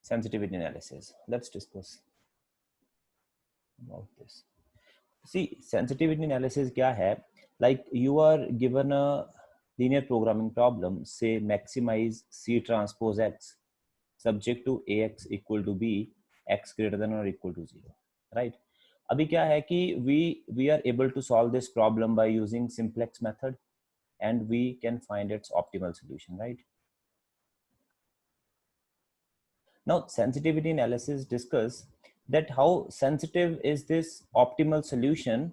sensitivity analysis. Let's discuss about this. See, sensitivity analysis क्या है? Like you are given a linear programming problem, say maximize C transpose X subject to AX equal to B, X greater than or equal to 0, right? अभी क्या है कि we are able to solve this problem by using simplex method and we can find its optimal solution, right? Now sensitivity analysis discuss that how sensitive is this optimal solution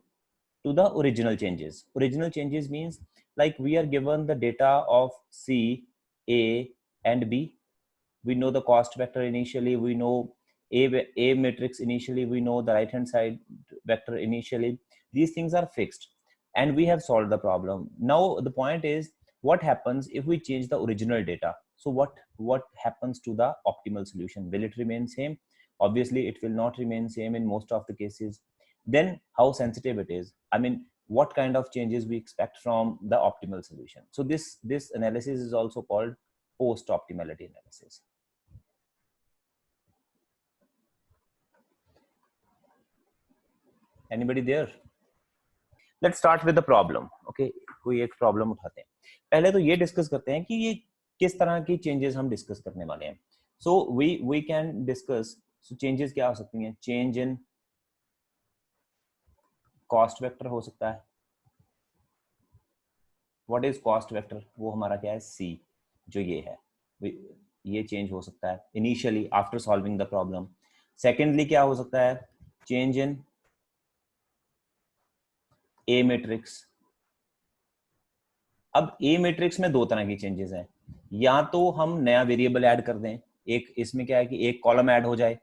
to the original changes. Original changes means like we are given the data of C, A and B. We know the cost vector initially, we know A matrix initially, we know the right hand side vector initially. These things are fixed and we have solved the problem. Now the point is what happens if we change the original data? So what happens to the optimal solution? Will it remain same? Obviously it will not remain same in most of the cases. Then how sensitive it is, I mean what kind of changes we expect from the optimal solution. So this analysis is also called post optimality analysis. Anybody there? Let's start with the problem. Okay, कोई एक problem उठाते हैं. पहले तो ये discuss करते हैं कि ये किस तरह की चेंजेस हम डिस्कस करने वाले हैं. So we can discuss. So changes क्या हो सकती हैं? चेंज इन कॉस्ट वेक्टर हो सकता है. What is cost vector? वो हमारा क्या है? सी, जो ये है, ये चेंज हो सकता है initially after solving the problem. Secondly क्या हो सकता है? Change in A matrix. अब ए मैट्रिक्स में दो तरह की चेंजेस हैं. या तो हम नया वेरिएबल ऐड कर दें, एक इसमें क्या है कि एक कॉलम ऐड हो जाए,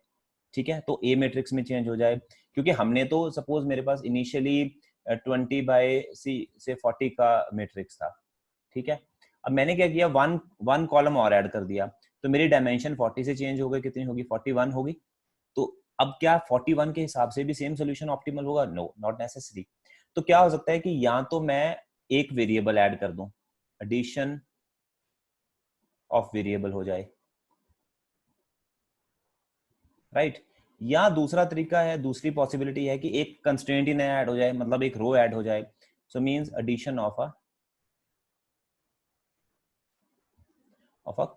ठीक है, तो ए मैट्रिक्स में चेंज हो जाए. क्योंकि हमने तो सपोज मेरे पास इनिशियली 20 बाय सी से 40 का मैट्रिक्स था, ठीक है. अब मैंने क्या किया, वन कॉलम और ऐड कर दिया, तो मेरी डायमेंशन 40 से चेंज हो गई. कितनी होगी? 41 होगी. तो अब क्या 41 के हिसाब से भी सेम सोल्यूशन ऑप्टिमल होगा? No, not necessary. तो क्या हो सकता है कि या तो मैं एक वेरिएबल ऐड कर दूं, एडिशन ऑफ वेरिएबल हो जाए, राइट. या दूसरा तरीका है, दूसरी पॉसिबिलिटी है कि एक कंस्ट्रेंट ही नया ऐड हो जाए, मतलब एक रो ऐड हो जाए. So means addition of a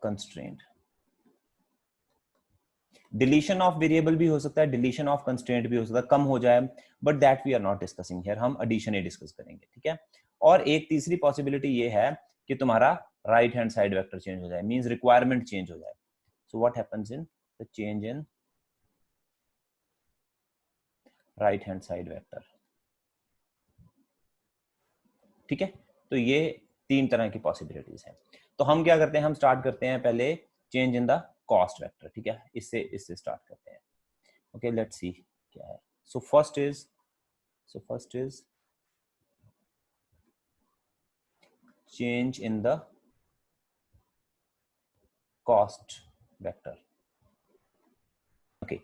constraint. Deletion of variable भी हो सकता है, डिलीशन ऑफ कंस्ट्रेंट भी हो सकता है, कम हो जाए, but that we are not discussing here. हम एडिशन ही डिस्कस करेंगे, ठीक है. और एक तीसरी पॉसिबिलिटी ये है कि तुम्हारा right hand side vector change हो जाए, मींस रिक्वायरमेंट चेंज हो जाए. So what happens in the change in right hand side vector, ठीक है. तो ये तीन तरह की पॉसिबिलिटीज हैं. तो हम क्या करते हैं, हम स्टार्ट करते हैं पहले change in the cost vector, ठीक है. इससे स्टार्ट करते हैं. ओके, लेट्स सी क्या है. So first is change in the cost vector. Okay,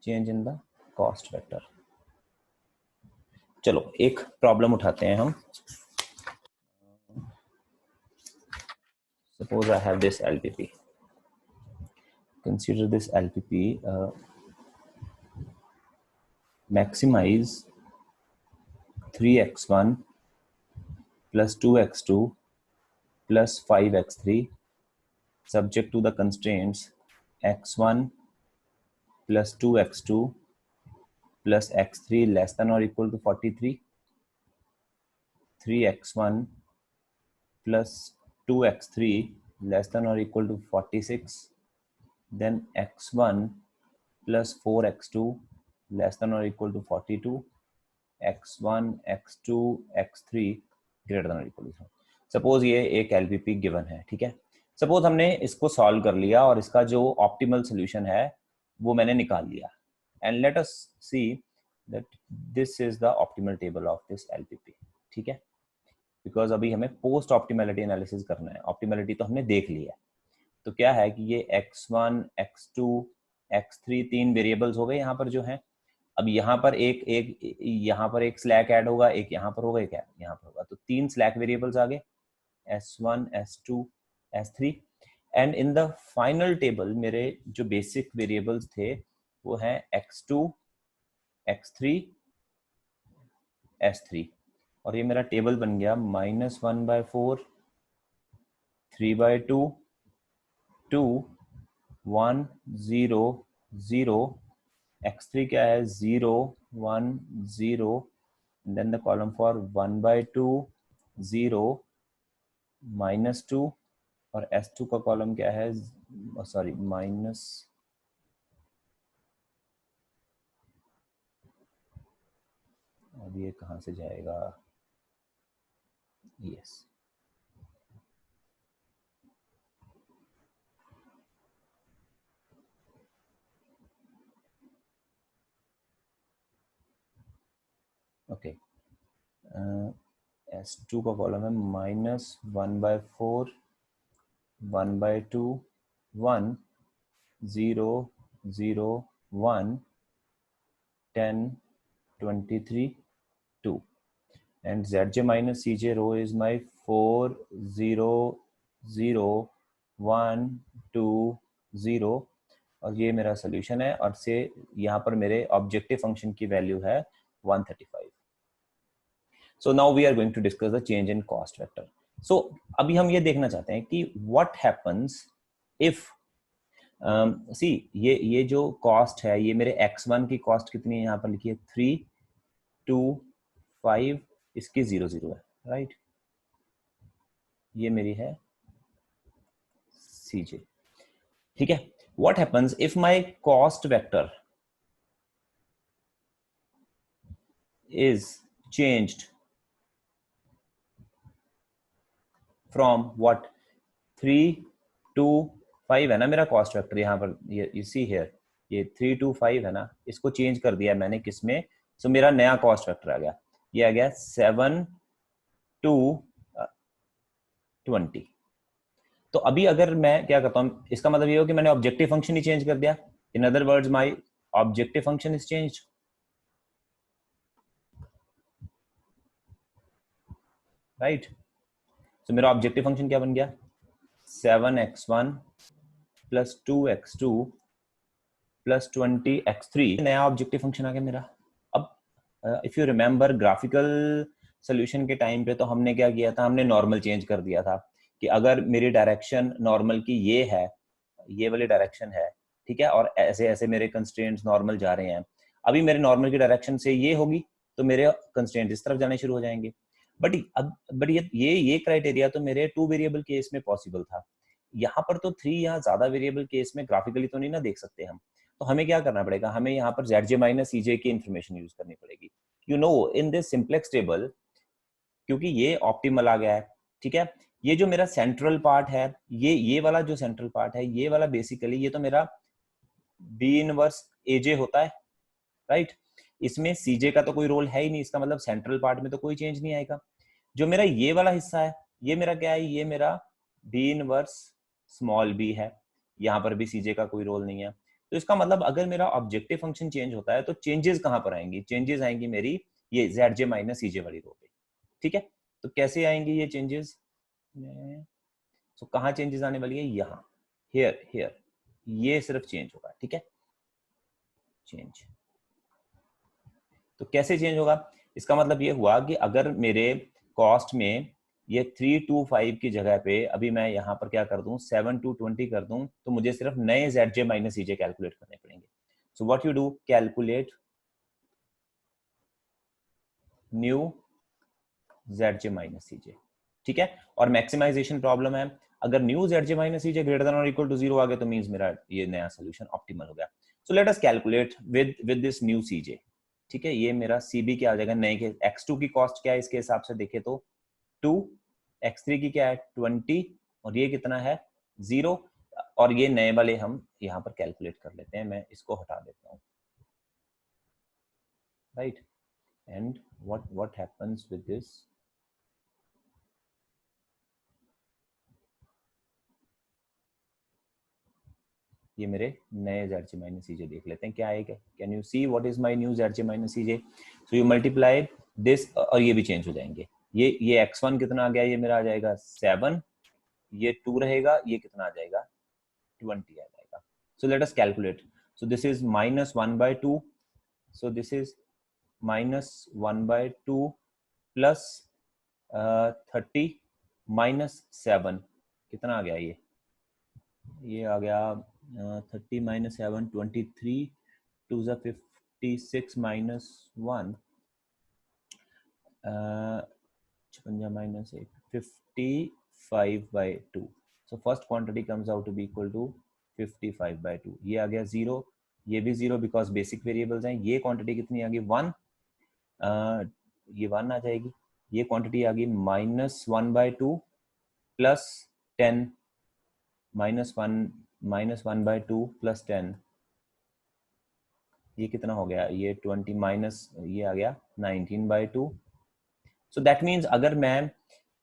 change in the cost vector. चलो एक प्रॉब्लम उठाते हैं हम. Suppose I have this LPP. Consider this LPP. Maximize 3x1 plus 2x2 plus 5x3 subject to the constraints x1 plus 2x2 plus x3 less than or equal to 43, 3x1 plus 2x3 less than or equal to 46, then x1 plus 4x2 less than or equal to 42, x1 x2 x3 greater than or equal to. Suppose ये एक LPP given है, ठीक है. Suppose हमने इसको solve कर लिया और इसका जो ऑप्टिमल सोल्यूशन है वो मैंने निकाल लिया. And let us see that this is the optimal table of this LPP, ठीक है. बिकॉज अभी हमें पोस्ट ऑप्टिमलिटी एनालिसिस करना है. ऑप्टिमलिटी तो हमने देख लिया. तो क्या है कि ये x1 x2 x3 तीन वेरिएबल्स हो गए यहाँ पर जो हैं. अब यहाँ पर यहाँ पर एक स्लैक ऐड होगा, एक यहाँ पर होगा, एक यहाँ पर होगा, तो तीन स्लैक वेरिएबल्स आ गए, s1 s2 s3. And in the final table मेरे जो बेसिक वेरिएबल्स थे वो हैं x2, x3, s3, और ये मेरा टेबल बन गया -1/4, 3/2, 2, 1, 0, 0, x3 क्या है 0, 1, 0, then the column for 1/2, 0, -2, और s2 का कॉलम क्या है, सॉरी माइनस, अब ये कहाँ से जाएगा, यस, ओके, s2 का कॉलम है -1/4, 1/2, 1, 0, 0, 1, 10, 23, 2, and zj minus cj row is my 4, 0, 0, 1, 2, 0, और ये मेरा सोल्यूशन है, और से यहाँ पर मेरे ऑब्जेक्टिव फंक्शन की वैल्यू है 135. So now we are going to discuss the change in cost vector. So अभी हम ये देखना चाहते हैं कि what happens if see ये जो कॉस्ट है, ये मेरे x1 की कॉस्ट कितनी है, यहाँ पर लिखिए 3, 2, 5, इसकी 0, 0 है, राइट, ये मेरी है CJ, ठीक है. What happens if my cost vector is changed from what 3 to 5 है ना मेरा कॉस्ट वेक्टर, यहाँ पर ये यू सी हियर, ये 3 to 5 है ना, इसको चेंज कर दिया मैंने किसमें, सो मेरा नया कॉस्ट वेक्टर आ गया, ये आ गया 7 to 20. तो अभी अगर मैं क्या करता हूँ, इसका मतलब ये हो कि मैंने ऑब्जेक्टिव फंक्शन ही चेंज कर दिया, in other words my objective function is changed, right. तो मेरा ऑब्जेक्टिव फंक्शन क्या बन गया, 7x1 plus 2x2 plus 20x3, नया ऑब्जेक्टिव फंक्शन आ गया मेरा. अब if you remember graphical solution के टाइम पे तो हमने क्या किया था, हमने नॉर्मल चेंज कर दिया था कि अगर मेरी डायरेक्शन नॉर्मल की ये है, ये वाली डायरेक्शन है, ठीक है, और ऐसे ऐसे मेरे कंस्ट्रेंट्स नॉर्मल जा रहे हैं, अभी मेरे नॉर्मल की डायरेक्शन से ये होगी तो मेरे कंस्ट्रेंट्स इस तरफ जाने शुरू हो जाएंगे. बट ये क्राइटेरिया तो मेरे 2 वेरिएबल केस में पॉसिबल था, यहाँ पर तो 3 या ज्यादा वेरिएबल केस में ग्राफिकली तो नहीं ना देख सकते हम, तो हमें क्या करना पड़ेगा, हमें यहाँ पर zj माइनस cj की इंफॉर्मेशन यूज करनी पड़ेगी. You know in this simplex table, क्योंकि ये ऑप्टिमल आ गया है, ठीक है, ये जो मेरा सेंट्रल पार्ट है, ये वाला जो सेंट्रल पार्ट है, ये वाला बेसिकली ये तो मेरा बी इनवर्स एजे होता है, राइट. इसमें सीजे का तो कोई रोल है ही नहीं, इसका मतलब सेंट्रल पार्ट में तो कोई चेंज नहीं आएगा. जो मेरा ये वाला हिस्सा है, ये मेरा क्या है, ये मेरा बी इनवर्स स्मॉल बी है, यहाँ पर भी सीजे का कोई रोल नहीं है. तो इसका मतलब अगर मेरा ऑब्जेक्टिव फंक्शन चेंज होता है तो चेंजेस कहाँ पर आएंगी, चेंजेस आएंगी मेरी ये zj माइनस सीजे वाली रो पे, ठीक है. तो कैसे आएंगे ये चेंजेस, तो कहाँ चेंजेस आने वाली है, यहाँ, हियर हियर, ये सिर्फ चेंज होगा, ठीक है, चेंज. तो कैसे चेंज होगा, इसका मतलब ये हुआ कि अगर मेरे कॉस्ट में ये 3 to 5 की जगह पे अभी मैं यहाँ पर क्या कर दूं, 7 to 20 कर दूं, तो मुझे सिर्फ नए zj माइनस cj कैलकुलेट करने पड़ेंगे. So what you do, calculate new zj minus cj, ठीक है. और मैक्सिमाइजेशन प्रॉब्लम है, अगर new zj minus cj greater than और इक्वल टू 0 आ गया तो मींस मेरा ये नया सोल्यूशन ऑप्टिमल हो गया. सो let us calculate with this new cj, ठीक है. ये मेरा cb क्या आ जाएगा, नए के x2 की कॉस्ट क्या है इसके हिसाब से देखे तो 2, x3 की क्या है 20, और ये कितना है 0, और ये नए वाले हम यहाँ पर कैलकुलेट कर लेते हैं, मैं इसको हटा देता हूँ, right. And what happens with this, ये मेरे नए zj माइनस cj देख लेते हैं क्या आएगा. Can you see what is my new zj minus cj, so you multiply this, और ये भी चेंज हो जाएंगे. ये x1 कितना आ गया, ये मेरा आ जाएगा 7, ये 2 रहेगा, ये कितना आ जाएगा 20 आ जाएगा. So let us calculate. So this is minus 1 by 2. So this is minus 1 by 2 plus 30 minus 7. कितना आ गया ये आ गया 30 minus 7 23 2 is 56 minus 1 56 minus 8 55 by 2. So first quantity comes out to be equal to 55 by 2. ये आ गया 0, ये भी 0 बिकॉज बेसिक वेरिएबल्स हैं. ये क्वांटिटी कितनी आ गई 1, ये 1 आ जाएगी. ये क्वांटिटी आ गई minus 1 by 2 plus 10 minus 1 by 2 plus 10. ये कितना हो गया, ये 20 माइनस ये आ गया 19 by 2. सो दैट मीन्स अगर मैं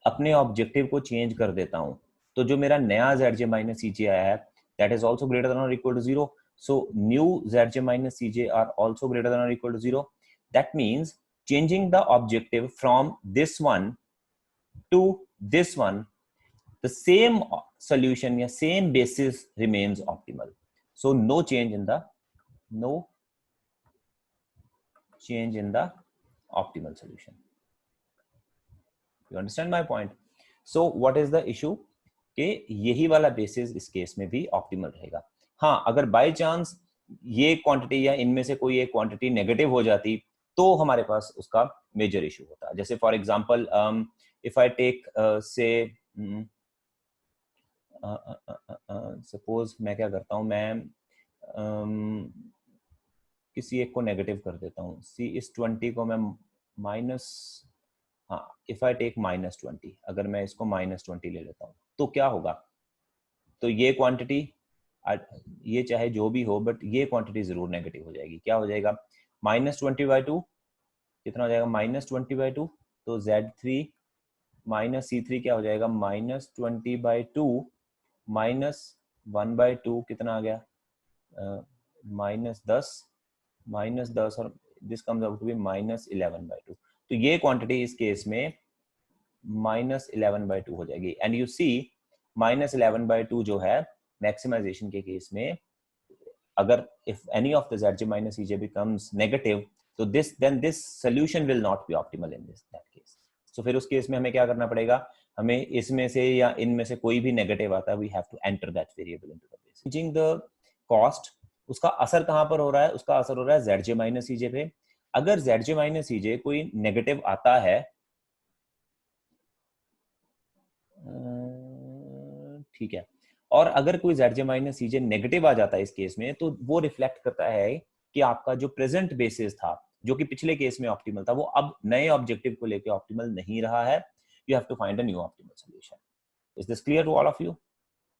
अपने ऑब्जेक्टिव को चेंज कर देता हूं तो जो मेरा नया zj माइनस cj आया है that is also greater than और equal to 0. So new zj minus cj are also greater than और equal to 0. That means changing the objective from this one to this one, the same solution या same basis remains optimal. So no change in the optimal solution. You understand my point? So what is the issue? कि यही वाला basis इस case में भी optimal रहेगा. हाँ, अगर बाय चांस ये क्वांटिटी या इनमें से कोई एक क्वांटिटी नेगेटिव हो जाती तो हमारे पास उसका मेजर इशू होता. जैसे for example if I take say suppose मैं क्या करता हूँ, मैं किसी एक को नेगेटिव कर देता हूँ. सी इस 20 को मैं माइनस, हाँ इफ आई टेक माइनस 20, अगर मैं इसको माइनस 20 ले लेता हूँ तो क्या होगा, तो ये क्वांटिटी ये चाहे जो भी हो बट ये क्वांटिटी जरूर नेगेटिव हो जाएगी. क्या हो जाएगा माइनस 20 by 2 कितना हो जाएगा माइनस 20 by 2. तो Z3 माइनस C3 क्या हो जाएगा माइनस 20 by 2 माइनस 1 by 2 कितना आ गया माइनस 10 और this comes out to be minus 11 by 2. तो ये क्वांटिटी इस केस में माइनस 11 by 2 हो जाएगी. And you see minus 11 by 2 जो है मैक्सिमाइजेशन के केस में, अगर if any of the zj minus cj becomes negative, तो this solution will not be optimal in that case. So फिर उस केस में हमें क्या करना पड़ेगा, हमें इसमें से या इनमें से कोई भी नेगेटिव आता है, we have to enter that variable into the base. Changing the cost, उसका असर कहाँ पर हो रहा है, उसका असर हो रहा है zj minus cj पे. अगर zj minus cj कोई नेगेटिव आता है, ठीक है, और अगर कोई zj माइनस cj नेगेटिव आ जाता है इस केस में, तो वो रिफ्लेक्ट करता है कि आपका जो प्रेजेंट बेसिस था जो कि पिछले केस में ऑप्टिमल था, वो अब नए ऑब्जेक्टिव को लेके ऑप्टिमल नहीं रहा है. You have to find a new optimal solution. Is this clear to all of you?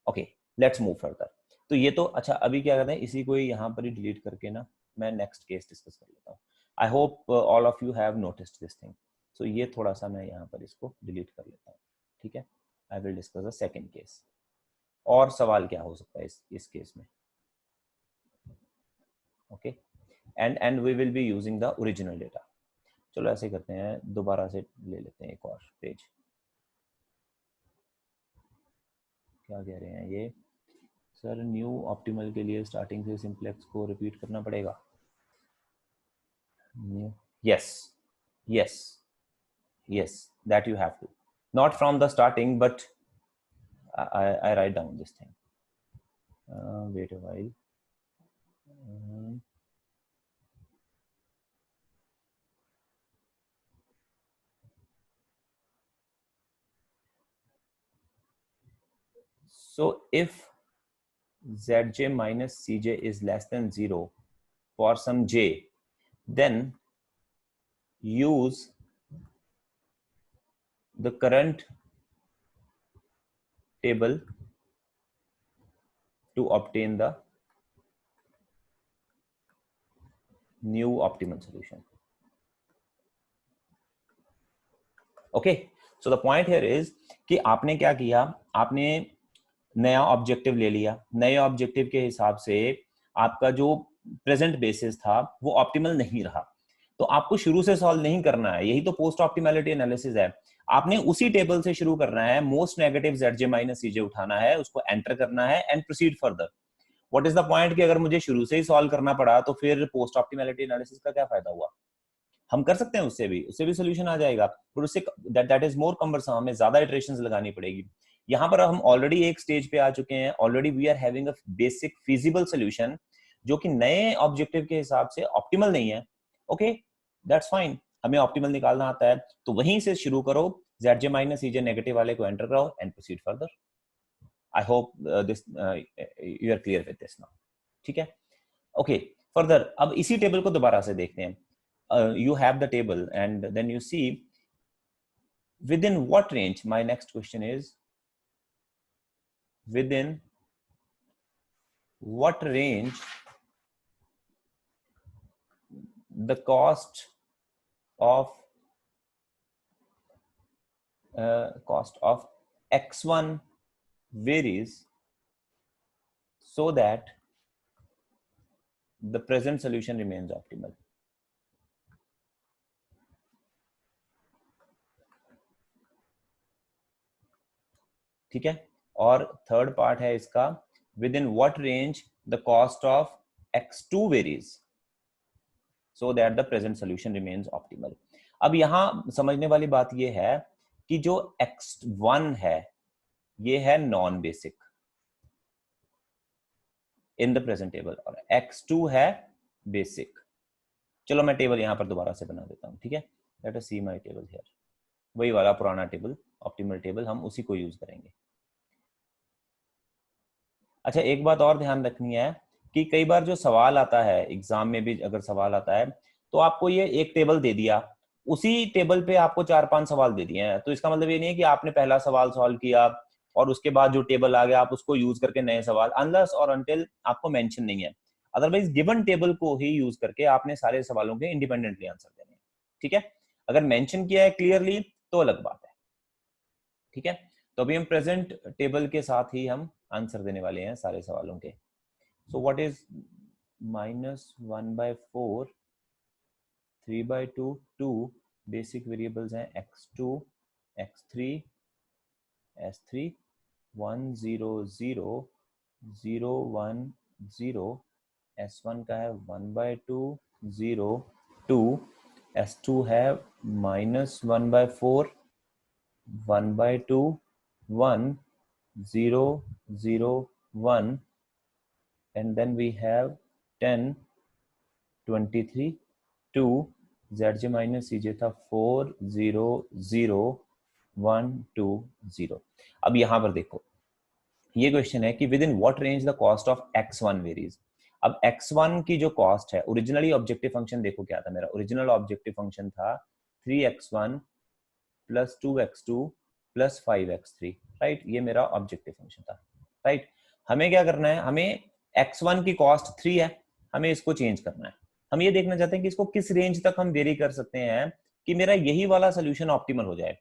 Okay, let's move further. तो ये तो अच्छा, अभी क्या करते हैं, इसी को यहाँ पर ही डिलीट करके ना मैं नेक्स्ट केस डिस्कस कर लेता हूँ. I hope all of you have noticed this thing. So ये थोड़ा सा मैं यहाँ पर इसको डिलीट कर लेता हूँ. ठीक है, I will discuss the second case. और सवाल क्या हो सकता है इस केस में? Okay, and we will be using the original data. चलो ऐसे करते हैं, दोबारा से ले लेते हैं एक और पेज. क्या कह रहे हैं ये सर, न्यू ऑप्टिमल के लिए स्टार्टिंग से सिंप्लेक्स को रिपीट करना पड़ेगा. Yes yes yes, that you have to, not from the starting but I write down this thing. Wait a while. So if zj minus cj is less than 0 for some j, then use the current table to obtain the new optimal solution. Okay, so the point here is कि आपने क्या किया, आपने नया objective ले लिया. नए objective के हिसाब से आपका जो प्रेजेंट बेसिस था वो ऑप्टिमल नहीं रहा. तो आपको शुरू से सॉल्व नहीं करना है, यही तो पोस्ट ऑप्टिमैलिटी एनालिसिस है। आपने उसी टेबल से शुरू करना है, most negative ZJ minus CJ उठाना है, उसको एंटर करना है and proceed further. What is the point कि अगर मुझे शुरू से ही सॉल्व करना पड़ा तो फिर पोस्ट ऑप्टिमैलिटी एनालिसिस का क्या फायदा हुआ? हम कर सकते हैं उससे भी सोल्यूशन आ जाएगा, पर उससे दैट इज मोर कम्बरसम, हमें ज्यादा इटरेशंस लगानी पड़ेगी। यहाँ पर हम ऑलरेडी एक स्टेज पे आ चुके हैं, already we are having a basic feasible solution जो कि नए ऑब्जेक्टिव के हिसाब से ऑप्टिमल नहीं है। ओके, दैट्स फाइन, हमें ऑप्टिमल निकालना आता है, तो वहीं से शुरू करो, ZJ माइनस CJ नेगेटिव वाले को एंटर कराओ and proceed further. I hope this you are clear with this now. ठीक है, ओके फर्दर अब इसी टेबल को दोबारा से देखते हैं। You have the table and then you see within what range, my next question is within what range the cost of x1 varies so that the present solution remains optimal. ठीक है, और third part है इसका, with in what range the cost of x2 varies so that the present solution remains optimal. अब यहां समझने वाली बात यह है कि जो x1 है ये है non basic in the present table और x2 है बेसिक। चलो मैं टेबल यहां पर दोबारा से बना देता हूं, ठीक है, let us see my table here, वही वाला पुराना टेबल, ऑप्टिमल टेबल, हम उसी को यूज करेंगे। अच्छा एक बात और ध्यान रखनी है कि कई बार जो सवाल आता है एग्जाम में भी, अगर सवाल आता है तो आपको ये एक टेबल दे दिया, उसी टेबल पे आपको 4-5 सवाल दे दिए हैं, तो इसका मतलब ये नहीं है कि आपने पहला सवाल सॉल्व किया और उसके बाद जो टेबल आ गया आप उसको यूज करके नए सवाल, अनलेस और अनटिल आपको मेंशन नहीं है, अदरवाइज गिवन टेबल को ही यूज करके आपने सारे सवालों के इंडिपेंडेंटली आंसर देने हैं। ठीक है, अगर मेंशन किया है क्लियरली तो अलग बात है। ठीक है, तो अभी हम प्रेजेंट टेबल के साथ ही हम आंसर देने वाले हैं सारे सवालों के। So what is -1/4 3/2 2 basic variables हैं x2 x3 s3 1 0 0 0 1 0, s1 का है 1/2 0 2, s2 है -1/4 1/2 1 0 0 1, and then we have 10 23 2, ZJ minus CJ था 4 0 0 1 2 0। अब यहां पर देखो ये क्वेश्चन है कि within what range the cost of x1 varies. अब x1 की जो कॉस्ट है, ओरिजिनली ऑब्जेक्टिव फंक्शन देखो क्या था, मेरा ओरिजिनल ऑब्जेक्टिव फंक्शन था 3x1 plus 2x2 plus 5x3, right, ये मेरा ऑब्जेक्टिव फंक्शन था, राइट। हमें क्या करना है, हमें x1 की कॉस्ट 3 है, हमें इसको चेंज करना है, हम ये देखना चाहते हैं कि इसको किस रेंज तक हम वेरी कर सकते हैं कि मेरा यही वाला सोल्यूशन ऑप्टिमल हो जाए।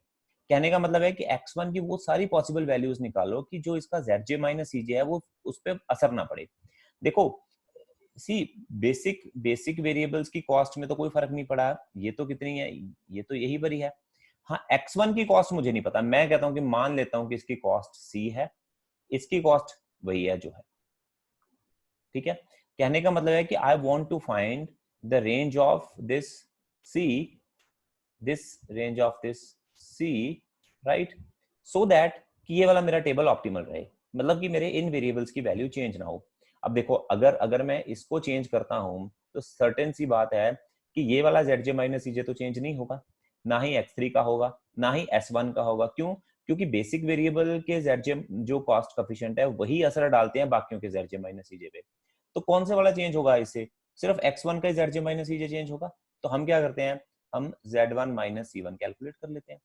कहने का मतलब है कि x1 की वो सारी पॉसिबल वैल्यूज निकालो कि जो इसका ZJ माइनस CJ है वो उस पर असर ना पड़े। देखो सी बेसिक वेरिएबल्स की कॉस्ट में तो कोई फर्क नहीं पड़ा, ये तो कितनी है, ये तो यही भरी है। हाँ x1 की कॉस्ट मुझे नहीं पता, मैं कहता हूं कि मान लेता हूं कि इसकी कॉस्ट C है, इसकी कॉस्ट वही है जो है। ठीक है, कहने का मतलब है कि I want to find the range of this C, this range of this C, right, so that कि ये वाला मेरा टेबल ऑप्टिमल रहे, मतलब कि मेरे इन वेरिएबल्स की वैल्यू चेंज ना हो। अब देखो अगर मैं इसको चेंज करता हूं तो सर्टेन सी बात है कि ये वाला ZJ माइनस CJ तो चेंज नहीं होगा, ना ही x3 का होगा, ना ही s1 का होगा। क्यों? क्योंकि बेसिक वेरिएबल के ZJ जो कॉस्ट कोफिशिएंट है वही असर डालते हैं बाकियों के ZJ माइनस CJ पे। तो कौन से वाला चेंज होगा इससे? सिर्फ x1 का ZJ माइनस CJ चेंज होगा। तो हम क्या करते हैं, हम Z1 माइनस C1 कैलकुलेट कर लेते हैं।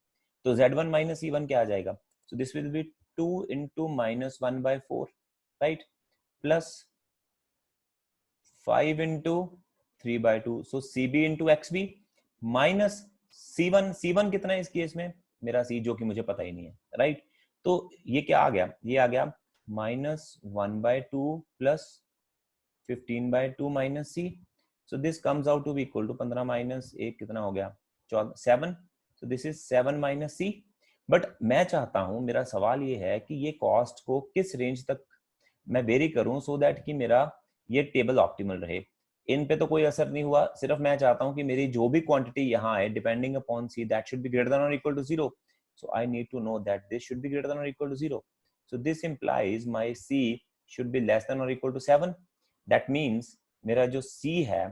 तो Z1 माइनस C1 क्या आ जाएगा, so this will be 2 into -1/4, right, plus 5 into 3/2, so CB into XB minus C1 कितना है इस केस में, मेरा C जो कि मुझे पता ही नहीं है, राइट। तो ये क्या आ गया, ये आ गया -1/2 plus 15/2 minus C, So this comes out to be equal to 15 minus 1 कितना हो गया 7. So this is 7 minus C. But मैं चाहता हूं, मेरा सवाल ये है कि ये कॉस्ट को किस रेंज तक मैं वेरी करूं सो दैट कि मेरा ये टेबल ऑप्टिमल रहे. इन पे तो कोई असर नहीं हुआ, सिर्फ मैं चाहता हूं कि मेरी जो भी क्वांटिटी यहाँ है depending upon C that should be greater than और equal to 0. So I need to know that this should be greater than और equal to 0. So this implies my C should be less than और equal to 7. That means मेरा जो सी है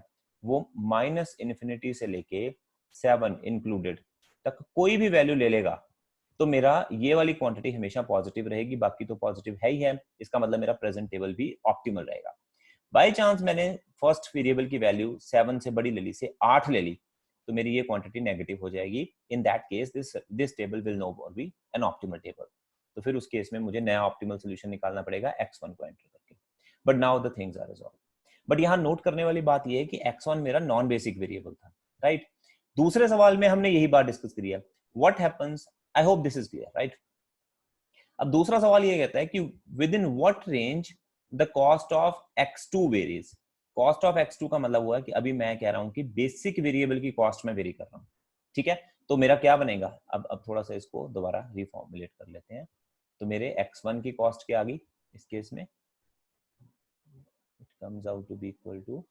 वो minus infinity से लेके 7 included तक कोई भी वैल्यू ले लेगा तो मेरा ये वाली क्वांटिटी हमेशा पॉजिटिव रहेगी, बाकी तो पॉजिटिव है ही है. इसका मतलब मेरा प्रेजेंट टेबल भी ऑप्टिमल रहेगा. बाय चांस मैंने फर्स्ट वेरिएबल की वैल्यू 7 से बड़ी ले ली, से 8 ले ली, तो मेरी ये क्वांटिटी नेगेटिव हो जाएगी. In that case this table will no more be an optimal table. तो फिर उस केस में मुझे नया ऑप्टिमल सोल्यूशन निकालना पड़ेगा x1 को एंटर करके. But now the things are resolve. But यहाँ नोट करने वाली बात यह है कि x1 मेरा नॉन बेसिक वेरिएबल था, राइट. दूसरे सवाल में हमने यही बात डिस्कस करी है. What happens, I hope this is clear, right. अब दूसरा सवाल ये कहता है कि within what range the cost of x2 varies. Cost of x2 का मतलब हुआ कि अभी मैं कह रहा हूं कि बेसिक वेरिएबल की कॉस्ट में वेरी कर रहा हूं, ठीक है. तो मेरा क्या बनेगा, अब थोड़ा सा इसको दोबारा रिफॉर्मुलेट कर लेते हैं. तो मेरे x1 की कॉस्ट क्या आ गई इस केस में, it comes out to be equal to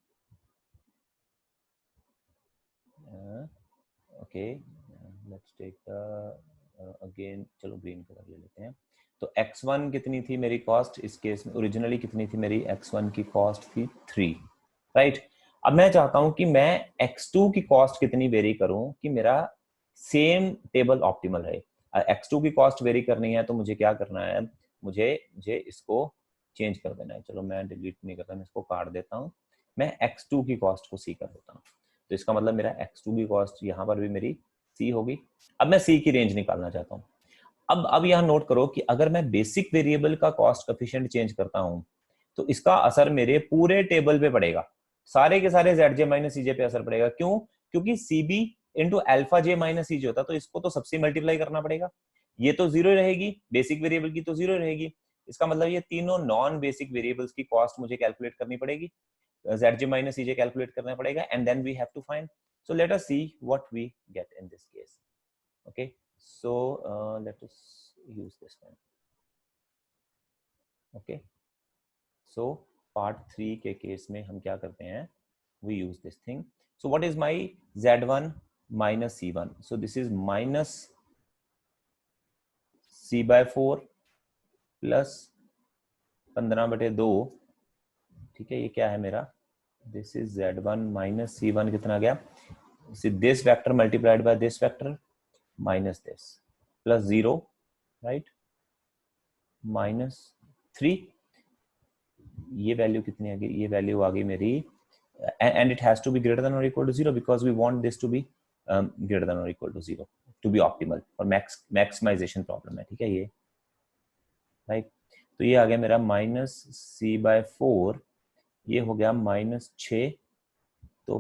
okay let's take again, चलो ग्रीन कलर ले लेते हैं. तो x1 कितनी थी मेरी कॉस्ट इस केस में, ओरिजिनली कितनी थी मेरी x1 की कॉस्ट थी 3, राइट. अब मैं चाहता हूं कि मैं x2 की कॉस्ट कितनी वेरी करूं कि मेरा सेम टेबल ऑप्टिमल रहे. x2 की कॉस्ट वेरी करनी है तो मुझे क्या करना है, मुझे इसको चेंज कर देना है. चलो मैं डिलीट नहीं करता, मैं इसको काट देता हूं. मैं x2 की कॉस्ट को सी कर देता हूं. तो इसका मतलब मेरा x2 की कॉस्ट यहां पर भी मेरी सी होगी. अब मैं सी की रेंज निकालना चाहता हूं. अब यहां नोट करो कि अगर मैं बेसिक वेरिएबल का कॉस्ट कोएफिशिएंट चेंज करता हूं तो इसका असर मेरे पूरे टेबल पे पड़ेगा. सारे के सारे जेड जे माइनस सीजे पे असर पड़ेगा. क्यों, क्योंकि CB into alpha J minus CJ होता, तो इसको तो सबसे मल्टीप्लाई करना पड़ेगा. ये तो जीरो रहेगी, बेसिक वेरिएबल की तो जीरो रहेगी. इसका मतलब ये तीनों नॉन बेसिक वेरिएबल्स की कॉस्ट मुझे कैलकुलेट करनी पड़ेगी, zj minus cj कैलकुलेट करना पड़ेगा, and then we have to find. So let us see what we get in this case. Okay, so let us use this one. Okay, so part 3 के case में हम क्या करते हैं, we use this thing. So what is my z1 minus c1? So this is minus c by 4 plus 15/2. ठीक है, ये क्या है मेरा, this is z1 minus c1 कितना गया, see this vector multiplied by this vector minus this plus 0, right, minus 3. ये value कितनी आ गई, ये वैल्यू आ गई मेरी, and it has to be greater than or equal to 0 because we want this to be greater than or equal to 0 to be optimal और maximization problem है, ठीक है ये, right. तो ये आ गया मेरा minus c by 4, ये हो गया minus 6, तो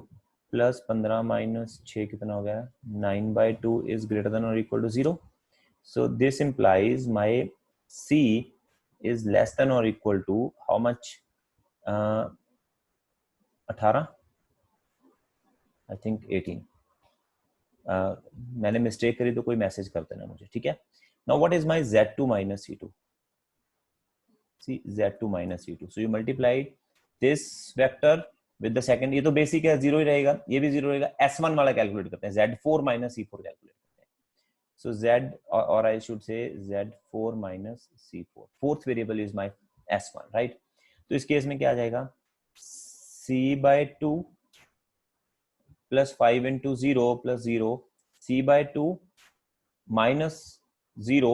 प्लस 15 माइनस 6 कितना हो गया, 9/2 इज ग्रेटर देन और equal to 0. So this implies my c is less than और equal to how much, 18, I think 18. मैंने मिस्टेक करी तो कोई मैसेज कर देना मुझे, ठीक है. Now what is my z2 minus c2, see z2 minus c2. So you multiply this vector with the second, ये तो बेसिक है, जीरो ही रहेगा, ये भी जीरो रहेगा. s1 वाला कैलकुलेट करते हैं, z4 माइनस c4 कैलकुलेट करते हैं. सो z और I should say z4 minus c4, fourth variable is my s1, right. तो इस केस में क्या आ जाएगा, c/2 plus 5 into 0 plus 0, c/2 minus 0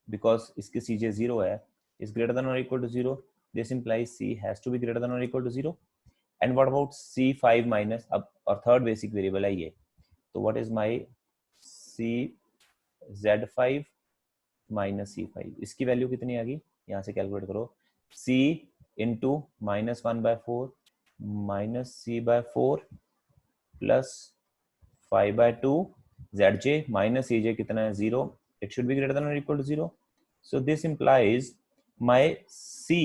because इसकी cj 0 है, is greater than or equal to 0. This implies c has to be greater than or equal to 0. And what about c5 minus, अब और third basic variable है ये, तो what is my c z5 minus c5, इसकी value कितनी आ गई, यहाँ से कैलकुलेट करो, c into minus 1/4 minus c/4 plus 5/2 zj minus cj कितना है 0, it should be greater than or equal to 0. So this implies my c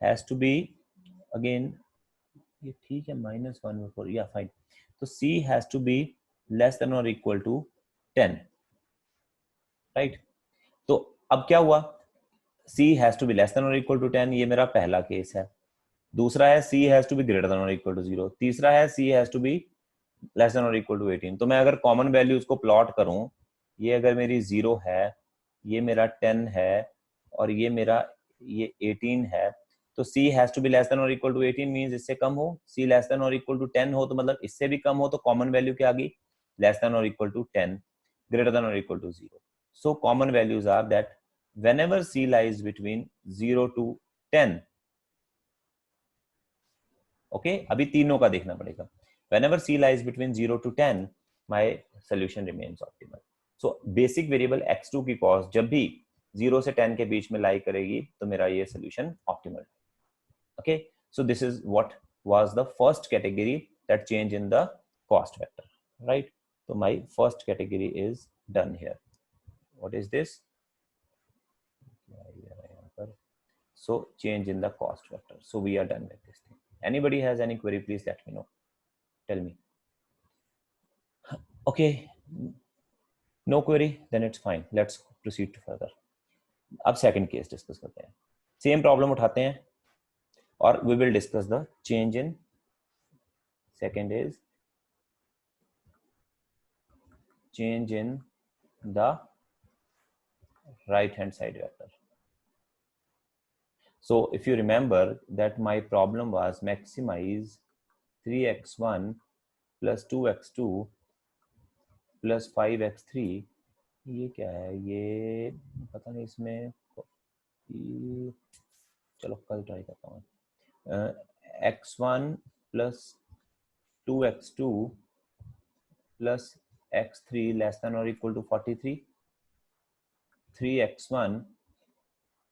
has to be again ये ठीक है, -1/4, या फाइन। तो c has to be less than और equal to 10, right. तो अब क्या हुआ, c has to be less than और इक्वल टू 10, ये मेरा पहला केस है। दूसरा है c has to be greater than और इक्वल टू 0। तीसरा है c has to be less than और इक्वल टू 18। तो मैं अगर कॉमन वैल्यूज को प्लॉट करूं, ये अगर मेरी 0 है, ये मेरा 10 है, और ये 18 है, तो c has to be less than और इक्वल टू 18 मींस इससे कम हो। c लेस देन और इक्वल टू 10 हो तो मतलब इससे भी कम हो, तो कॉमन वैल्यू क्या आ गई, लेस देन और इक्वल टू 10, ग्रेटर देन और equal to 0। So common values are that whenever c lies between 0 to 10, okay अभी तीनों का देखना पड़ेगा। whenever c lies between 0 to 10, my solution remains optimal. so basic variable x2 की cost जब भी 0 से 10 के बीच में लाई करेगी तो मेरा ये solution optimal है। okay, so this is what was the first category that change in the cost vector, right? so my first category is done here. what is this? so change in the cost vector. so we are done with this thing. Anybody has any query, please let me know, tell me. okay, no query, then it's fine, let's proceed to further. अब second case discuss करते हैं, same problem उठाते हैं और we will discuss the change in, second is change in the right hand side vector. so if you remember that my problem was maximize 3x1 plus 2x2 plus 5x3, ये क्या है, ये पता नहीं इसमें, चलो कल ट्राई करता हूँ। x1 plus 2x2 plus x3 less than or equal to 43, 3x1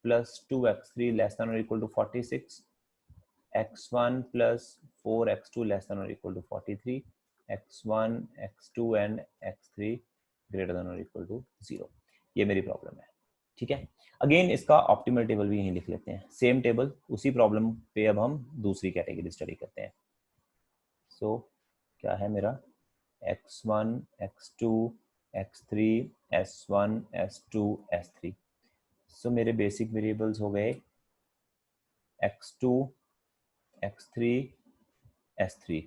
plus 2x3 less than or equal to 46, x1 plus 4x2 less than or equal to 43, x1 x2 and x3 greater than or equal to 0। ये मेरी problem है, ठीक है। Again इसका optimal table भी यहीं लिख लेते हैं, सेम टेबल उसी प्रॉब्लम पे अब हम दूसरी कैटेगरी स्टडी करते हैं। सो क्या है मेरा, x1 x2 x3 s1 s2 s3। सो मेरे बेसिक वेरिएबल्स हो गए x2 x3 s3।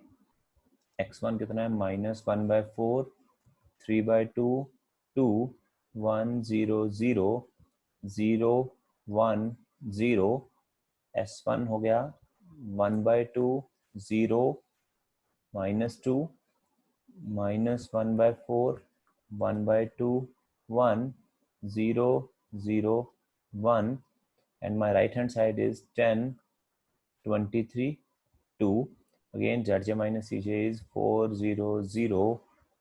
x1 कितना है, -1/4, 3/2, 2, 1 0 0 0 1 0। s1 हो गया 1/2 0 -2 -1/4 1/2 1 0 0 1, and my right hand side is 10 23 2। again zj minus cj is 4 0 0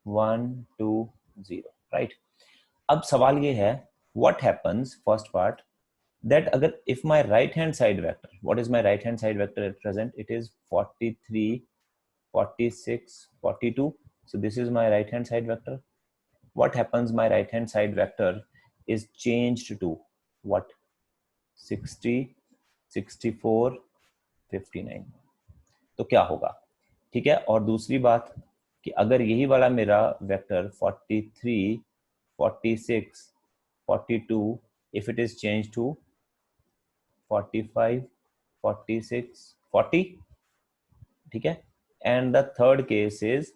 1 2 0, right? अब सवाल ये है, what happens, first part, that agar if my right hand side vector, what is my right hand side vector at present, it is 43 46 42, so this is my right hand side vector. what happens, my right hand side vector is changed to what, 60 64 59, तो क्या होगा, ठीक है। और दूसरी बात कि अगर यही वाला मेरा vector 43 46 42 if it is changed to 45 46 40, ठीक है। and the third case is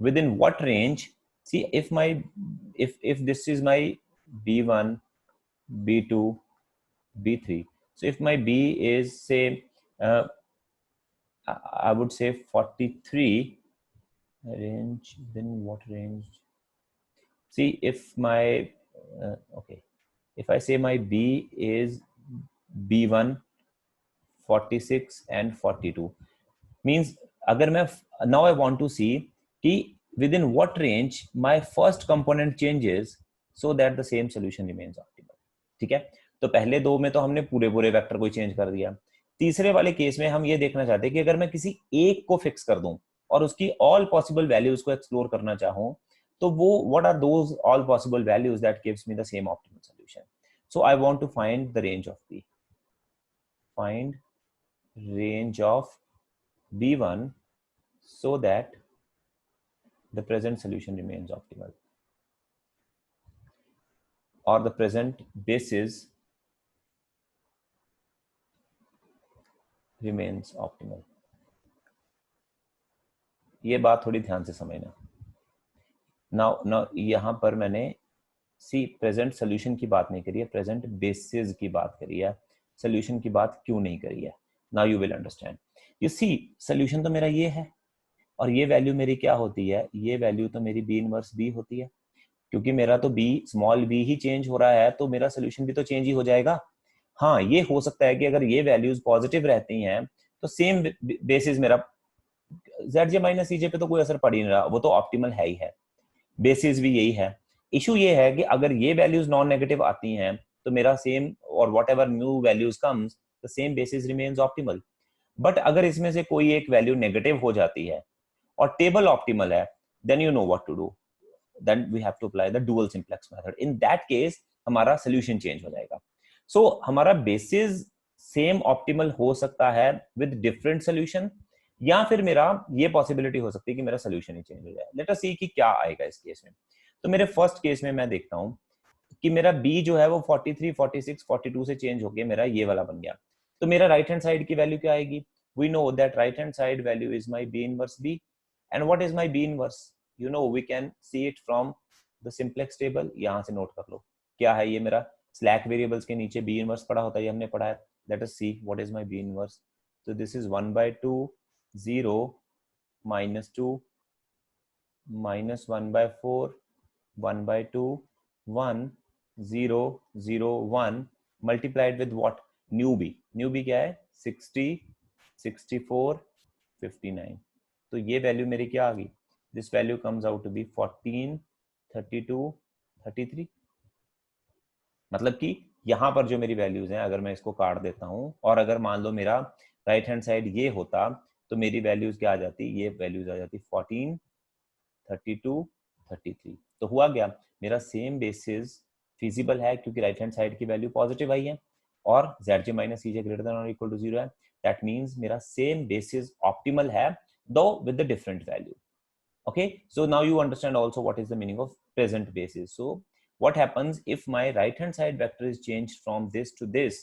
within what range, see if my if this is my b1 b2 b3, so if my b is say I would say 43 range, then what range, see if my okay, if I say my b is b1 46 and 42 means अगर मैं now I want to see कि within what range my first component changes so that the same solution remains optimal, ठीक है। तो पहले दो में तो हमने पूरे पूरे वेक्टर को चेंज कर दिया, तीसरे वाले केस में हम ये देखना चाहते हैं कि अगर मैं किसी एक को फिक्स कर दूं और उसकी ऑल पॉसिबल वैल्यूज को एक्सप्लोर करना चाहूं, तो वो what are those all possible values that gives me the same optimal solution. So I want to find the range of p, find range of b1 so that the present solution remains optimal, or the present basis remains optimal. ये बात थोड़ी ध्यान से समझना. Now यहाँ पर मैंने सी present solution की बात नहीं करी है, प्रेजेंट बेसिस की बात करी है. सोल्यूशन की बात क्यों नहीं करी है? Now you will understand. You see solution तो मेरा ये है, और ये वैल्यू मेरी क्या होती है? ये वैल्यू तो मेरी बी इनवर्स बी होती है. क्योंकि मेरा तो बी स्मॉल बी ही चेंज हो रहा है, तो मेरा सोल्यूशन भी तो चेंज ही हो जाएगा. हाँ, ये हो सकता है कि अगर ये वैल्यूज पॉजिटिव रहती हैं तो सेम बेसिस मेरा ZJ माइनस CJ पे तो कोई असर पड़ ही नहीं रहा, वो तो ऑप्टिमल है ही है. बेसिस भी यही है. इशू ये है कि अगर ये वैल्यूज नॉन नेगेटिव आती हैं तो मेरा सेम और what ever new values comes the same basis remains optimal. But अगर इसमें से कोई एक वैल्यू नेगेटिव हो जाती है और टेबल ऑप्टिमल है, then you know what to do. Then we have to apply the dual simplex method. In that case हमारा सोल्यूशन चेंज हो जाएगा. सो हमारा बेसिस सेम ऑप्टिमल हो सकता है विद डिफरेंट सोल्यूशन, या फिर मेरा ये पॉसिबिलिटी हो सकती है कि मेरा सोल्यूशन ही चेंज हो जाए. लेट अस सी कि क्या आएगा इस केस में. तो मेरे फर्स्ट केस में मैं देखता हूं कि मेरा बी जो है वो 43, 46, 42 से चेंज होके मेरा ये वाला बन गया. तो मेरा राइट हैंड साइड की वैल्यू क्या आएगी? We know that right hand side value is my B inverse B. And what is my B inverse? You know we can see it from the simplex table. यहां से note कर लो क्या है ये मेरा. स्लैक वेरिएबल्स के नीचे B inverse पड़ा होता है, ये हमने पढ़ा है. Let us see what is my B inverse. so this is 1/2 0 -2 -1/4 1/2 1 0 0 1 multiplied with what? New B क्या है? 60 64 59. तो ये वैल्यू मेरी क्या आ गई? This value comes out to be 14 32 33. मतलब कि यहां पर जो मेरी वैल्यूज हैं, अगर मैं इसको काट देता हूं और अगर मान लो मेरा राइट हैंड साइड ये होता तो मेरी वैल्यूज क्या आ जाती? ये वैल्यूज आ जाती 14 32 33. तो हुआ गया, मेरा सेम बेसिस फिजिबल है क्योंकि राइट हैंड साइड की वैल्यू पॉजिटिव आई है और ZJ minus CJ greater than और इक्वल टू 0 है. दैट मींस मेरा सेम बेसिस ऑप्टिमल है, दो with the different value. Okay, so now you understand also what is the meaning of present basis. So what happens if my right hand side vector is changed from this to this?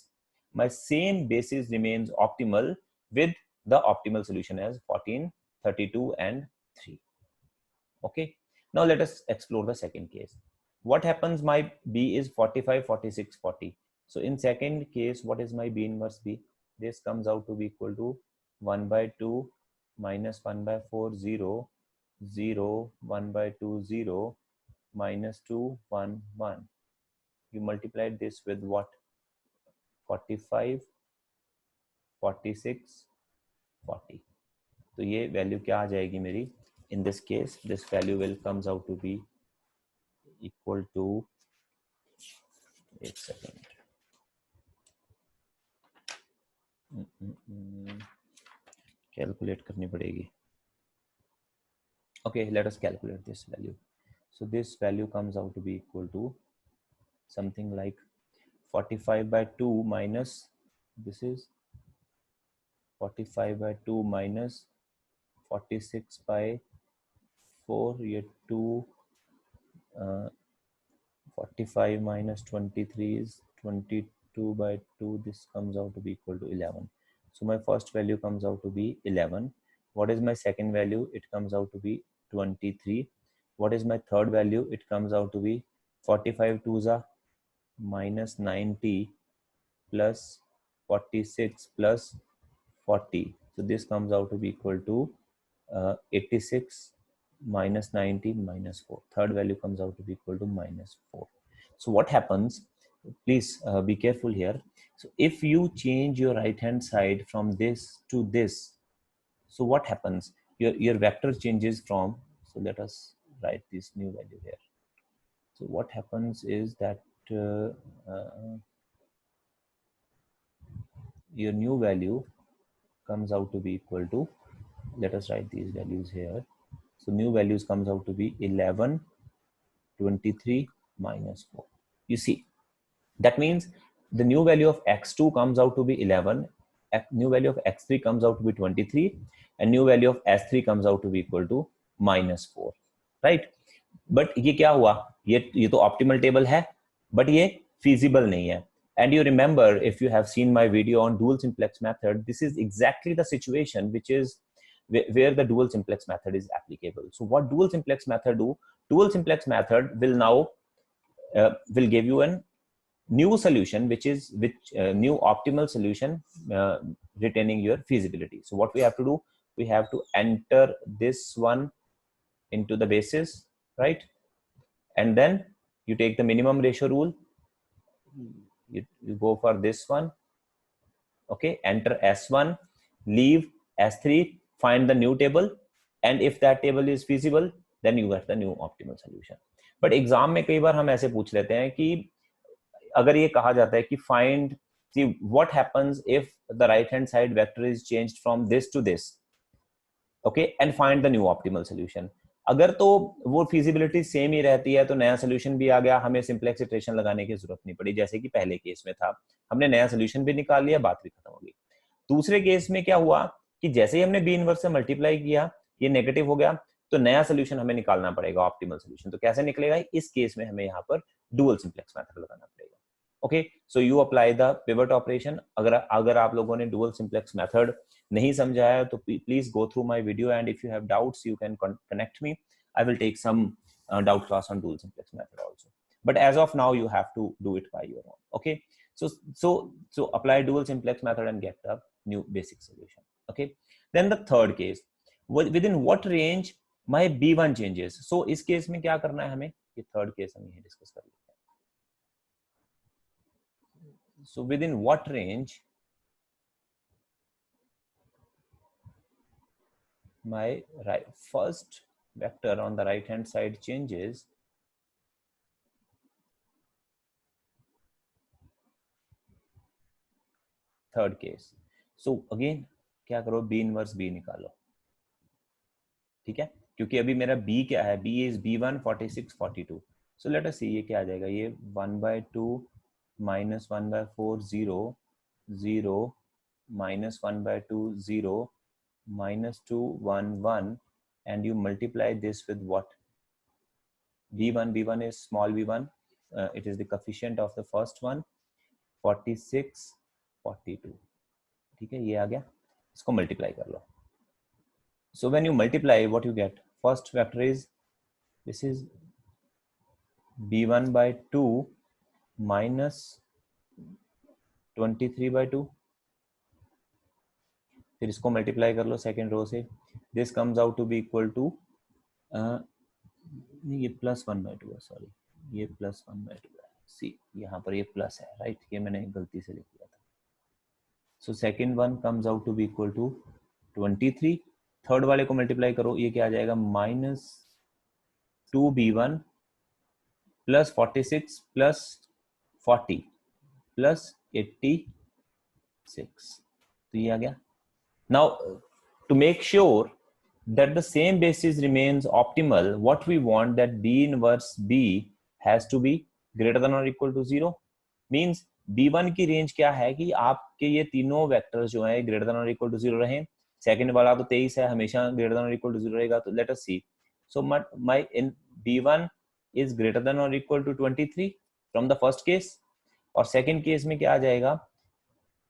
My same basis remains optimal with the optimal solution as 14 32 and 3. Okay, now let us explore the second case. What happens? My B is 45 46 40. So in second case, what is my B inverse B? This comes out to be equal to 1/2 minus 1/4 0 0 1/2 0 minus 2 1 1. You multiplied this with what? 45 46 40. तो ये value क्या आ जाएगी मेरी? In this case, this value will comes out to be equal to, एक second, calculate करनी पड़ेगी. Okay, let us calculate this value. So this value comes out to be equal to something like 45/2 minus, this is 45/2 minus 46/4, ये 2 45 minus 23 is 22/2. This comes out to be equal to 11. So my first value comes out to be 11. What is my second value? It comes out to be 23. What is my third value? It comes out to be 45 2s are minus 90 plus 46 plus 40. So this comes out to be equal to 86 minus 90 minus 4. Third value comes out to be equal to minus 4. So what happens? Please be careful here. So if you change your right hand side from this to this, so what happens? Your vector changes from, so let us write this new value here. So what happens is that your new value comes out to be equal to, let us write these values here. So new values comes out to be 11 23 minus 4. You see, that means the new value of x2 comes out to be 11 new value of x3 comes out to be 23 and new value of s3 comes out to be equal to -4, right? But ये क्या हुआ, ये तो optimal table है but ये feasible नहीं है. And you remember, if you have seen my video on dual simplex method, this is exactly the situation which is where the dual simplex method is applicable. So what dual simplex method do? Dual simplex method will now will give you a new solution, which new optimal solution retaining your feasibility. So what we have to do, we have to enter this one into the basis, right? And then you take the minimum ratio rule, you go for this one, okay, enter S1, leave S3, find the new table, and if that table is feasible, then you get the new optimal solution. But exam में कई बार हम ऐसे पूछ लेते हैं कि अगर ये कहा जाता है कि find, see what happens if the right hand side vector is changed from this to this, okay, and find the new optimal solution. अगर तो वो feasibility सेम ही रहती है तो नया solution भी आ गया, हमें सिंप्लेक्स इटरेशन लगाने की जरूरत नहीं पड़ी, जैसे कि पहले केस में था, हमने नया solution भी निकाल लिया, बात भी खत्म हो गई. दूसरे केस में क्या हुआ कि जैसे ही हमने बी इनवर्स से मल्टीप्लाई किया, ये नेगेटिव हो गया, तो नया सोल्यूशन हमें निकालना पड़ेगा, ऑप्टिमल सोल्यूशन. तो कैसे निकलेगा? इस केस में हमें यहाँ पर डुअल सिंप्लेक्स मेथड लगाना पड़ेगा. Okay, so you apply the pivot operation. अगर आप लोगों ने डुअल सिंप्लेक्स मेथड नहीं समझा है तो please go through my video, and if you have doubts you can connect me. I will take some doubt class on dual simplex method also, but as of now you have to do it by your own. Okay, so apply dual simplex method and get the new basic solution. Okay, then the third case, within what range my b1 changes. So इस case में क्या करना है हमें, ये third case हम यही discuss कर लेते हैं. So within what range my first vector on the right hand side changes, third case. So again क्या करो, बी इनवर्स बी निकालो, ठीक है, क्योंकि अभी मेरा बी क्या है, B is b1 46 42. So let us see ये क्या आ जाएगा, ये 1/2 minus 1/4 0 0 minus 1/2 0 minus 2 1 1, and you multiply this with what, b1 is small b1, it is the coefficient of the first one, 46 42, ठीक है, ये आ गया, इसको मल्टीप्लाई कर लो. So when you multiply, what you get, first vector is, this is b1/2 minus 23/2, फिर इसको multiply कर लो सेकेंड रो से, this comes out to be equal to, ये +1/2 है, सॉरी ये +1/2 है, सी यहाँ पर ये प्लस है, राइट, ये मैंने गलती से लिख दिया था. So second one comes out to be equal to 23, third वाले को मल्टीप्लाई करो, ये क्या आ जाएगा, -2b1 प्लस 46 प्लस 40 प्लस 86, तो ये आ गया. Now to make sure that the same basis remains optimal, what we want that b inverse b has to be greater than or equal to 0. means b1 की range क्या है कि आपके ये तीनों वेक्टर्स जो है ग्रेटर देन और इक्वल टू 0 रहें. सेकंड वाला तो 23 है, हमेशा ग्रेटर देन और इक्वल टू 0 रहेगा. तो let us see, so my in b1 is greater than और equal to 23 from the first case, और सेकंड केस में क्या आ जाएगा,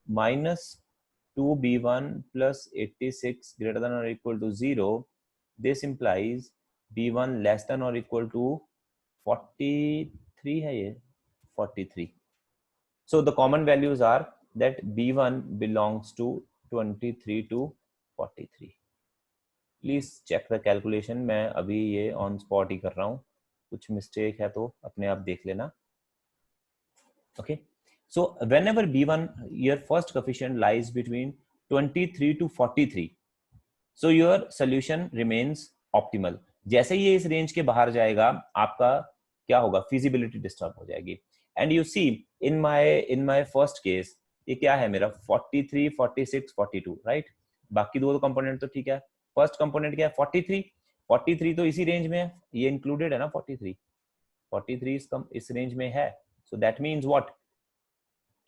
-2b1 plus 86 greater than or equal to 0. This implies b1 less than or equal to 43 है, ये 43. So the common values are that b1 belongs to 23 to 43. Please check the calculation. मैं अभी ये on spot ही कर रहा हूँ, कुछ mistake है तो अपने आप देख लेना. Okay. So whenever b1, your first coefficient lies between 23 to 43, so your solution remains optimal. जैसे ये इस रेंज के बाहर जाएगा, आपका क्या होगा, feasibility डिस्टर्ब हो जाएगी. And you see in my first case, ये क्या है मेरा, 43 46 42, right? बाकी दो कंपोनेंट तो ठीक है, फर्स्ट कंपोनेंट क्या है, 43 तो इसी रेंज में है, ये इंक्लूडेड है ना, 43 इस रेंज में है. So that means what,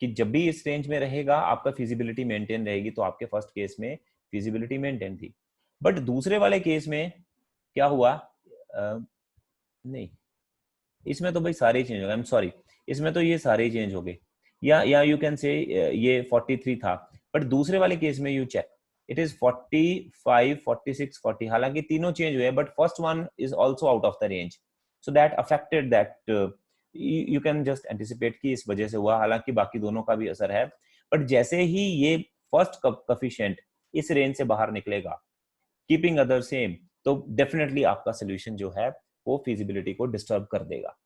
कि जब भी इस रेंज में रहेगा आपका फिजिबिलिटी मेंटेन रहेगी, तो आपके फर्स्ट केस में फिजिबिलिटी मेंटेन थी। बट दूसरे वाले केस में क्या हुआ, नहीं इसमें तो भाई सारे चेंज हो गए, आई एम सॉरी, इसमें तो ये सारे चेंज हो गए, या यू कैन से ये 43 था, बट दूसरे वाले केस में यू चेक इट इज 45, 46, 40, हालांकि तीनों चेंज हुए, but first one is also out of the range, so that affected that, you can just anticipate कि इस वजह से हुआ, हालांकि बाकी दोनों का भी असर है। बट जैसे ही ये फर्स्ट कफिशिएंट इस रेंज से बाहर निकलेगा, कीपिंग अदर सेम, तो डेफिनेटली आपका सोल्यूशन जो है वो फिजिबिलिटी को डिस्टर्ब कर देगा,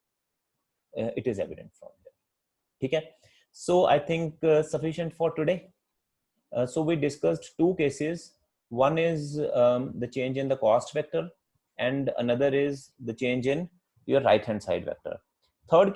it is evident from there. ठीक है, so I think sufficient for today. So we discussed two cases. One is the change in the cost vector, and another is the change in your right hand side vector. Third